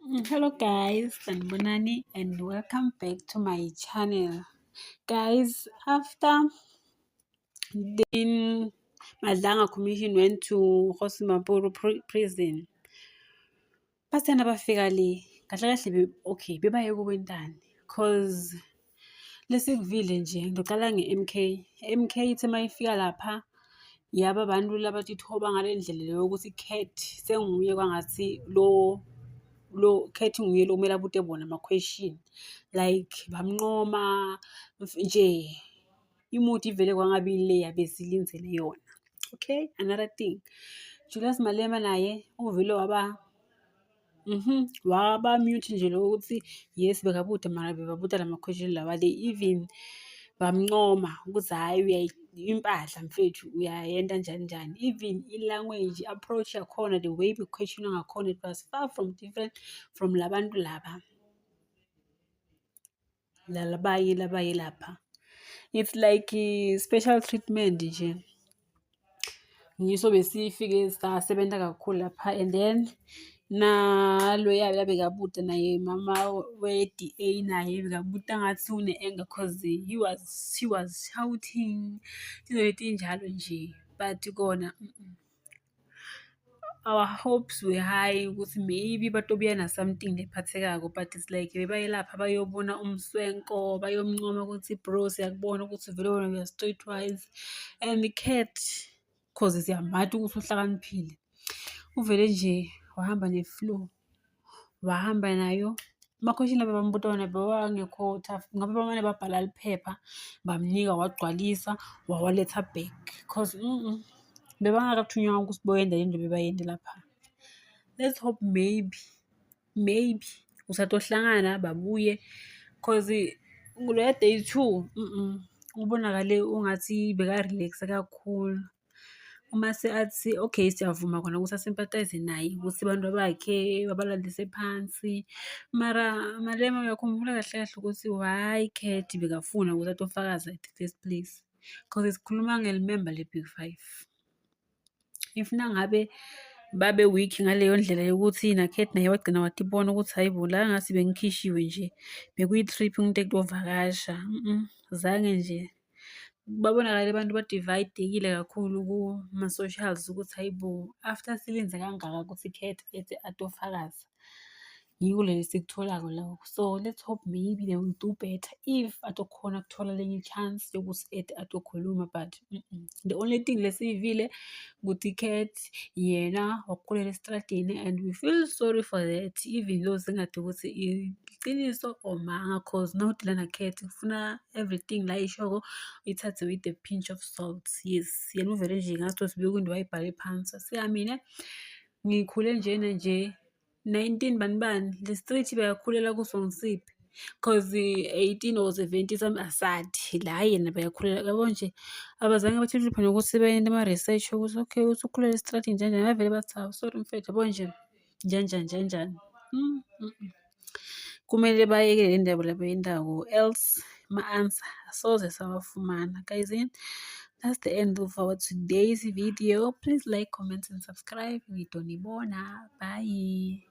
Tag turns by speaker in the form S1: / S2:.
S1: Hello guys, sanibonani and welcome back to my channel. Guys, after then Madlanga Commission went to Hosimapuro prison, bathanda bafika le kahle kahle okay bebaye kuwentani cause lesikuvile nje ngiqala nge-MK ithi mayifika lapha yaba abantu labatithoba ngale ndlela leyo ukuthi Cat senguye kwangathi lo Cat nguye lo kumele abute bona ama-question like bamnqoma nje imood ivele kwangabi le yabesilindele yona. Okay, another thing, Julius Malema naye uvele waba mute nje lokuthi yes bekabuda mara bebabuda lama-question lawa they even bamnqoma ukuthi hayi impahla mfethu uyayenta njani even i-language approach yakhona the way be-question ngakhona it was far from different from labantu laba labaye lapha. It's like special treatment nje ngiso besifike sasebenza kakhulu lapha. And then naloya bekabhuda naye mama we-DA naye bekabuda ngathi une-anger cause he was shouting izinto njalo nje, but kona our hopes were high ukuthi maybe batobuya na something lephathekako, but it's like bebaye lapha bayobona umswenko bayomncoma ukuthi bro siyakubona ukuthi vele wena uya streetwise and the Cat cause siyamata ukuthi uhlakaniphile uvele nje wahamba ne-flow wahamba nayo ama-question laba bambuta wona bewangekho tough ngabe bamane babhala liphepha bamnika wagcwalisa wawaletha back cause bebangakathunywa ukuthi boyenda into bebayende lapha. Let's hope maybe usatohlangana babuye cause kuloya day 2 ubonakale ungathi beka-relax kakhulu uma athi okay siyavuma khona ukuthi asympathize naye ukuthi abantu bakhe babalandise phansi, mara Malema uyakhumbula kahle kahle ukuthi why Cat bekafuna ukuthi atofakaza at the first place cause sikhuluma ngelimember le-Big 5. If nangabe babe weak ngaleyo ndlela yokuthi na Cat naye wagcina watibona ukuthi hayibo la ngasi bengikhishiwe nje bekuyi-trip umuntu ekuvakasha zange nje babonakala abantu ba-divide-ekile kakhulu kuma-socials ukuthi hayibo after silinze kangaka ukuthi Cat ethi atofakaza yiko leli sikutholako lawo. So let's hope maybe they will do better if atokhona kuthola lenye chance yokuthi ethi atokhuluma, but the only thing lesiyivile ukuthi Cat yena wakhulela estradini and we feel sorry for that even though singade ukuthi iqiniso or manga cause nawudila na Cat ufuna everything la ishoko ithathe with a pinch of salt. Yes, yena uvele nje ngathi sibeke into wayibhale phansi siyamina ngikhule nje 19 bani le street bayakhulela kuSongsiphi cause 18 or 17 some asathi la yena bayakhulela yabo nje abazange bathi phela ukuthi bayende ama-research ukuthi okay usukhulela estradini njani bavele bathi sorry mfethu yabo nje njani kumele bayekele le ndaba labayendako else ma-answer soze sawafumana. Guys, that's the end of our today's video. Please like, comment and subscribe. Ngidonibona. Bye.